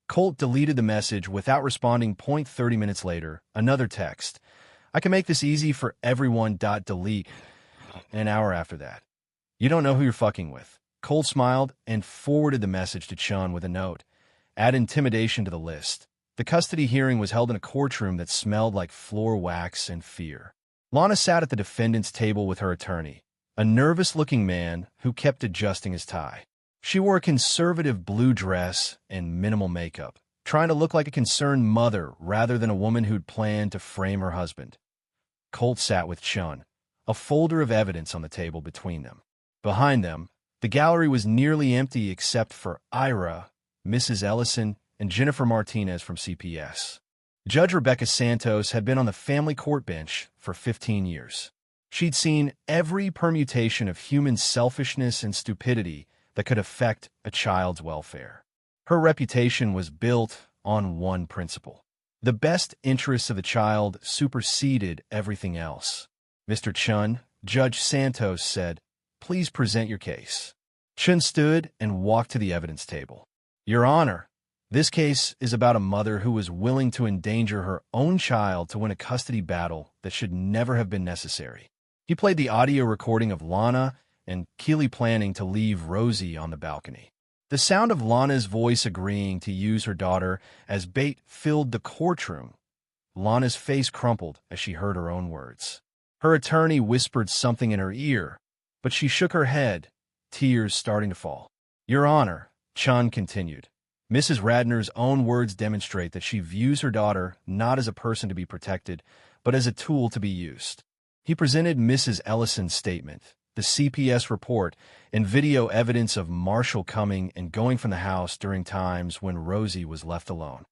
Colt deleted the message without responding. 30 minutes later, another text. "I can make this easy for everyone. Delete. An hour after that. "You don't know who you're fucking with." Colt smiled and forwarded the message to Chun with a note. "Add intimidation to the list." The custody hearing was held in a courtroom that smelled like floor wax and fear. Lana sat at the defendant's table with her attorney, a nervous-looking man who kept adjusting his tie. She wore a conservative blue dress and minimal makeup, trying to look like a concerned mother rather than a woman who'd planned to frame her husband. Colt sat with Chun, a folder of evidence on the table between them. Behind them, the gallery was nearly empty except for Ira, Mrs. Ellison, and Jennifer Martinez from CPS. Judge Rebecca Santos had been on the family court bench for 15 years. She'd seen every permutation of human selfishness and stupidity that could affect a child's welfare. Her reputation was built on one principle. The best interests of the child superseded everything else. "Mr. Chun," Judge Santos said, "please present your case." Chun stood and walked to the evidence table. "Your Honor, this case is about a mother who was willing to endanger her own child to win a custody battle that should never have been necessary." He played the audio recording of Lana and Keely planning to leave Rosie on the balcony. The sound of Lana's voice agreeing to use her daughter as bait filled the courtroom. Lana's face crumpled as she heard her own words. Her attorney whispered something in her ear, but she shook her head, tears starting to fall. "Your Honor," Chun continued, "Mrs. Radner's own words demonstrate that she views her daughter not as a person to be protected, but as a tool to be used." He presented Mrs. Ellison's statement, the CPS report, and video evidence of Marshall coming and going from the house during times when Rosie was left alone.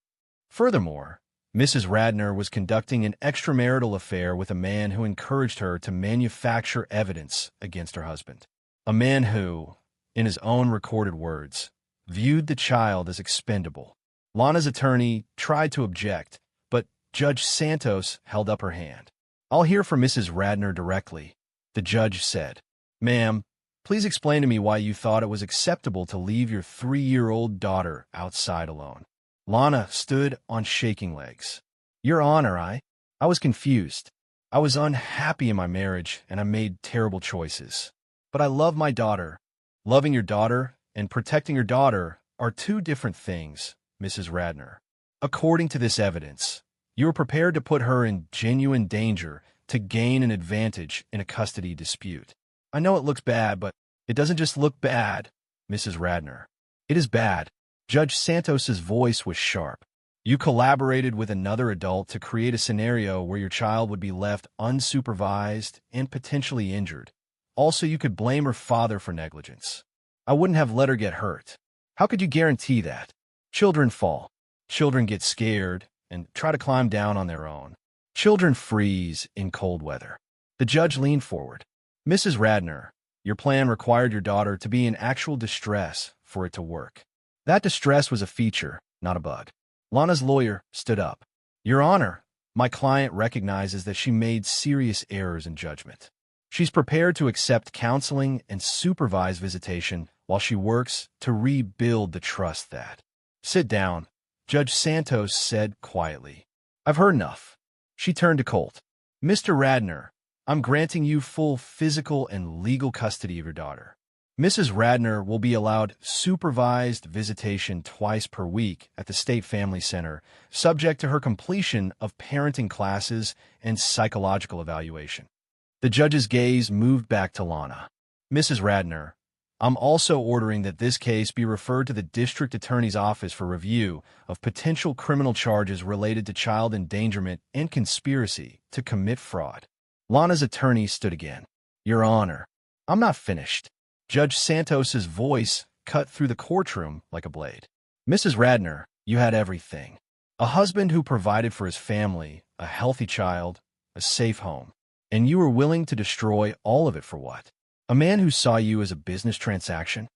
Furthermore, Mrs. Radner was conducting an extramarital affair with a man who encouraged her to manufacture evidence against her husband. A man who, in his own recorded words, viewed the child as expendable. Lana's attorney tried to object, but Judge Santos held up her hand. "I'll hear from Mrs. Radner directly," the judge said. "Ma'am, please explain to me why you thought it was acceptable to leave your 3-year-old daughter outside alone." Lana stood on shaking legs. "Your Honor, I was confused. I was unhappy in my marriage, and I made terrible choices. But I love my daughter. Loving your daughter and protecting your daughter are two different things, Mrs. Radner. According to this evidence, you were prepared to put her in genuine danger to gain an advantage in a custody dispute. I know it looks bad, but it doesn't just look bad, Mrs. Radner. It is bad." Judge Santos's voice was sharp. "You collaborated with another adult to create a scenario where your child would be left unsupervised and potentially injured. Also, you could blame her father for negligence. I wouldn't have let her get hurt. How could you guarantee that? Children fall. Children get scared and try to climb down on their own. Children freeze in cold weather." The judge leaned forward. "Mrs. Radner, your plan required your daughter to be in actual distress for it to work. That distress was a feature, not a bug." Lana's lawyer stood up. "Your Honor, my client recognizes that she made serious errors in judgment. She's prepared to accept counseling and supervised visitation while she works to rebuild the trust that—" "Sit down," Judge Santos said quietly. "I've heard enough." She turned to Colt. "Mr. Radner, I'm granting you full physical and legal custody of your daughter. Mrs. Radner will be allowed supervised visitation twice per week at the State Family Center, subject to her completion of parenting classes and psychological evaluation." The judge's gaze moved back to Lana. "Mrs. Radner, I'm also ordering that this case be referred to the District Attorney's Office for review of potential criminal charges related to child endangerment and conspiracy to commit fraud." Lana's attorney stood again. "Your Honor, I'm not finished." Judge Santos's voice cut through the courtroom like a blade. "Mrs. Radner, you had everything. A husband who provided for his family, a healthy child, a safe home. And you were willing to destroy all of it for what? A man who saw you as a business transaction?"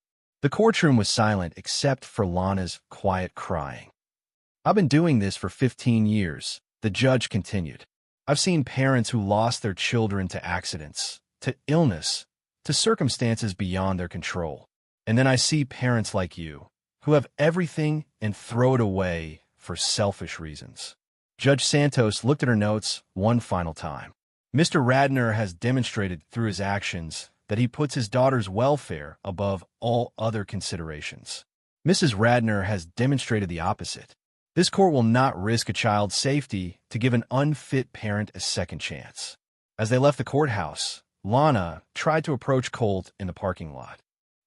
The courtroom was silent except for Lana's quiet crying. "I've been doing this for 15 years, the judge continued. I've seen parents who lost their children to accidents, to illness, to circumstances beyond their control. And then I see parents like you, who have everything and throw it away for selfish reasons." Judge Santos looked at her notes one final time. "Mr. Radner has demonstrated through his actions that he puts his daughter's welfare above all other considerations. Mrs. Radner has demonstrated the opposite. This court will not risk a child's safety to give an unfit parent a second chance." As they left the courthouse, Lana tried to approach Colt in the parking lot.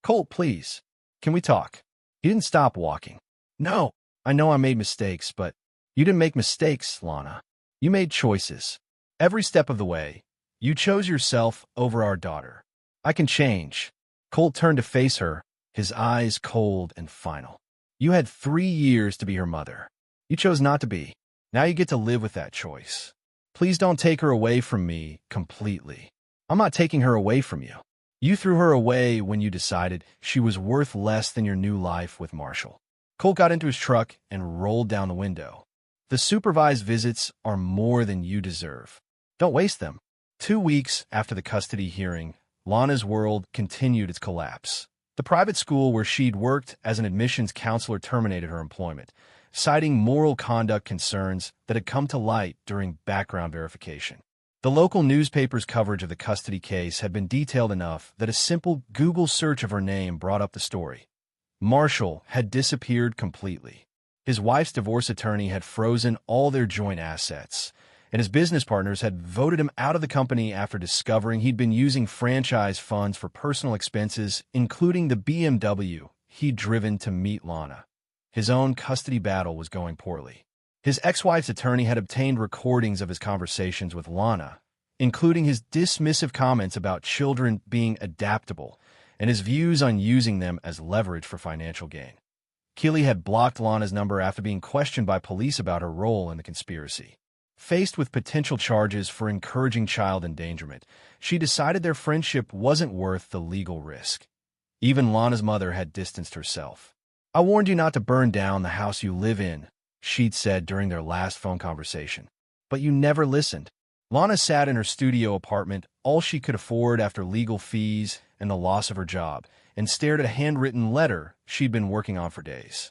"Colt, please, can we talk?" He didn't stop walking. "No, I know I made mistakes, but—" "You didn't make mistakes, Lana. You made choices. Every step of the way, you chose yourself over our daughter. I can change." Colt turned to face her, his eyes cold and final. "You had 3 years to be her mother. You chose not to be. Now you get to live with that choice. Please don't take her away from me completely. I'm not taking her away from you. You threw her away when you decided she was worth less than your new life with Marshall." Colt got into his truck and rolled down the window. "The supervised visits are more than you deserve. Don't waste them." 2 weeks after the custody hearing, Lana's world continued its collapse. The private school where she'd worked as an admissions counselor terminated her employment, citing moral conduct concerns that had come to light during background verification. The local newspaper's coverage of the custody case had been detailed enough that a simple Google search of her name brought up the story. Marshall had disappeared completely. His wife's divorce attorney had frozen all their joint assets, and his business partners had voted him out of the company after discovering he'd been using franchise funds for personal expenses, including the BMW he'd driven to meet Lana. His own custody battle was going poorly. His ex-wife's attorney had obtained recordings of his conversations with Lana, including his dismissive comments about children being adaptable and his views on using them as leverage for financial gain. Keeley had blocked Lana's number after being questioned by police about her role in the conspiracy. Faced with potential charges for encouraging child endangerment, she decided their friendship wasn't worth the legal risk. Even Lana's mother had distanced herself. "I warned you not to burn down the house you live in," she'd said during their last phone conversation. "But you never listened." Lana sat in her studio apartment, all she could afford after legal fees and the loss of her job, and stared at a handwritten letter she'd been working on for days.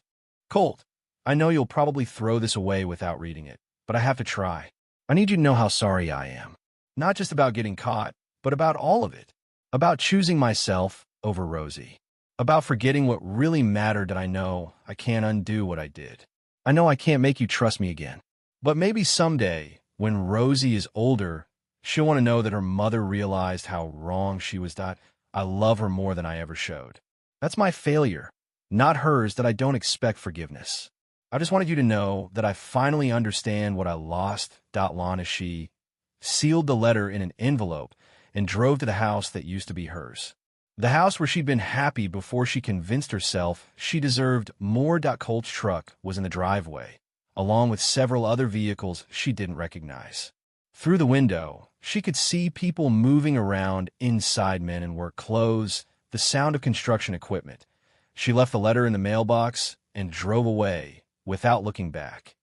"Colt, I know you'll probably throw this away without reading it, but I have to try. I need you to know how sorry I am. Not just about getting caught, but about all of it. About choosing myself over Rosie. About forgetting what really mattered, that I know I can't undo what I did. I know I can't make you trust me again. But maybe someday, when Rosie is older, she'll want to know that her mother realized how wrong she was, that I love her more than I ever showed. That's my failure, not hers, that I don't expect forgiveness. I just wanted you to know that I finally understand what I lost." Lana, she sealed the letter in an envelope and drove to the house that used to be hers. The house where she'd been happy before she convinced herself she deserved more. Colt's truck was in the driveway, along with several other vehicles she didn't recognize. Through the window, she could see people moving around inside, men in work clothes, the sound of construction equipment. She left the letter in the mailbox and drove away without looking back.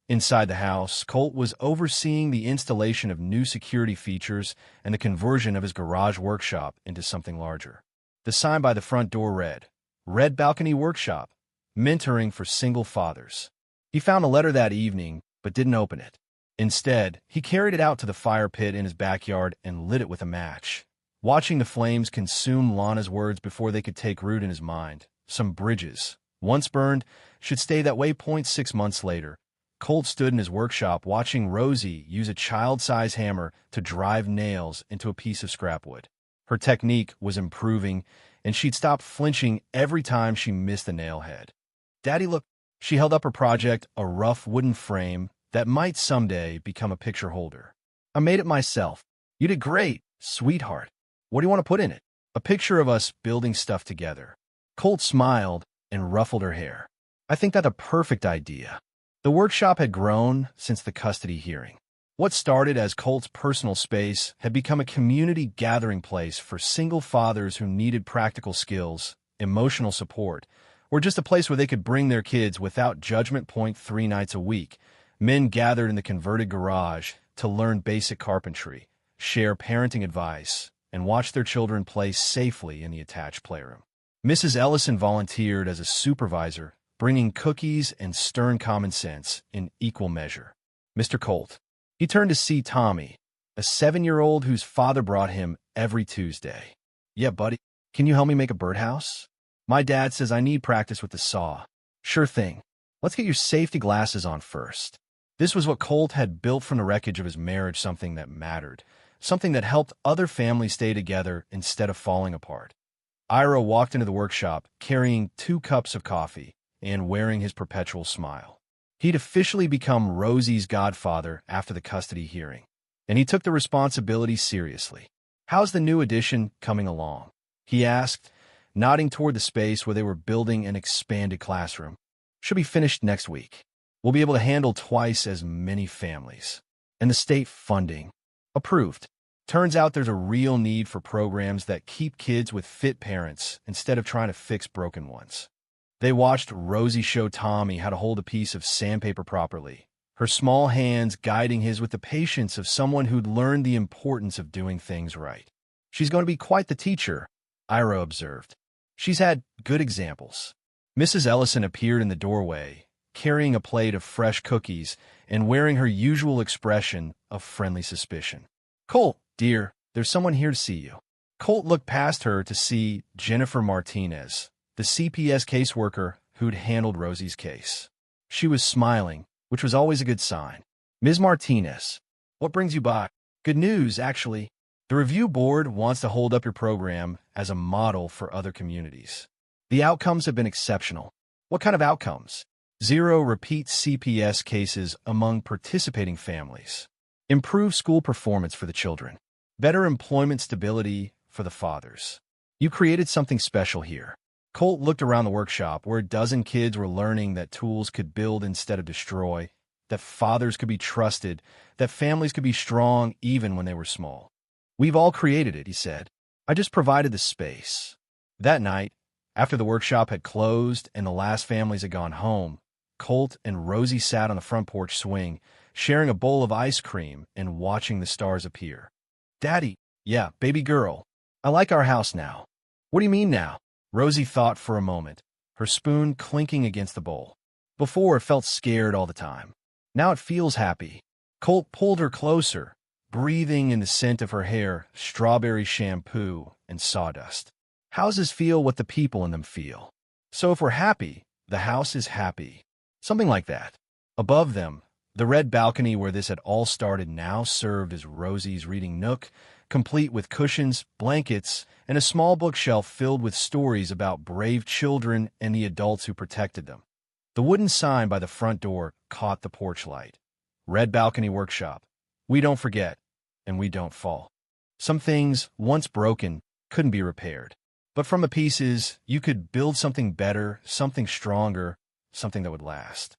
Inside the house, Colt was overseeing the installation of new security features and the conversion of his garage workshop into something larger. The sign by the front door read, "Red Balcony Workshop, Mentoring for Single Fathers." He found a letter that evening, but didn't open it. Instead, he carried it out to the fire pit in his backyard and lit it with a match. Watching the flames consume Lana's words before they could take root in his mind. Some bridges, once burned, should stay that way. 6 months later, Colt stood in his workshop watching Rosie use a child-size hammer to drive nails into a piece of scrap wood. Her technique was improving, and she'd stop flinching every time she missed a nail head. "Daddy, look." She held up her project, a rough wooden frame that might someday become a picture holder. "I made it myself." "You did great, sweetheart. What do you want to put in it?" "A picture of us building stuff together." Colt smiled and ruffled her hair. "I think that's a perfect idea." The workshop had grown since the custody hearing. What started as Colt's personal space had become a community gathering place for single fathers who needed practical skills, emotional support, or just a place where they could bring their kids without judgment. 3 nights a week, men gathered in the converted garage to learn basic carpentry, share parenting advice, and watch their children play safely in the attached playroom. Mrs. Ellison volunteered as a supervisor, bringing cookies and stern common sense in equal measure. Mr. Colt. He turned to see Tommy, a 7-year-old whose father brought him every Tuesday. "Yeah, buddy, can you help me make a birdhouse? My dad says I need practice with the saw." "Sure thing. Let's get your safety glasses on first." This was what Colt had built from the wreckage of his marriage, something that mattered, something that helped other families stay together instead of falling apart. Ira walked into the workshop carrying 2 cups of coffee and wearing his perpetual smile. He'd officially become Rosie's godfather after the custody hearing, and he took the responsibility seriously. "How's the new addition coming along?" he asked, nodding toward the space where they were building an expanded classroom. "Should be finished next week. We'll be able to handle twice as many families. And the state funding. Approved. Turns out there's a real need for programs that keep kids with fit parents instead of trying to fix broken ones." They watched Rosie show Tommy how to hold a piece of sandpaper properly, her small hands guiding his with the patience of someone who'd learned the importance of doing things right. "She's going to be quite the teacher," Ira observed. "She's had good examples." Mrs. Ellison appeared in the doorway, carrying a plate of fresh cookies and wearing her usual expression of friendly suspicion. "Colt, dear, there's someone here to see you." Colt looked past her to see Jennifer Martinez, the CPS caseworker who'd handled Rosie's case. She was smiling, which was always a good sign. "Ms. Martinez, what brings you by?" "Good news, actually. The review board wants to hold up your program as a model for other communities. The outcomes have been exceptional." "What kind of outcomes?" 0 repeat CPS cases among participating families. Improved school performance for the children. Better employment stability for the fathers. You created something special here. Colt looked around the workshop where a dozen kids were learning that tools could build instead of destroy, that fathers could be trusted, that families could be strong even when they were small. "We've all created it," he said. "I just provided the space." That night, after the workshop had closed and the last families had gone home, Colt and Rosie sat on the front porch swing, sharing a bowl of ice cream and watching the stars appear. "Daddy," "Yeah, baby girl, I like our house now." "What do you mean now?" Rosie thought for a moment, her spoon clinking against the bowl. Before, it felt scared all the time. Now it feels happy. Colt pulled her closer, breathing in the scent of her hair, strawberry shampoo, and sawdust. "Houses feel what the people in them feel. So if we're happy, the house is happy." Something like that. Above them, the red balcony where this had all started now served as Rosie's reading nook, complete with cushions, blankets, and a small bookshelf filled with stories about brave children and the adults who protected them. The wooden sign by the front door caught the porch light. "Red Balcony Workshop. We don't forget, and we don't fall." Some things, once broken, couldn't be repaired. But from the pieces, you could build something better, something stronger, something that would last.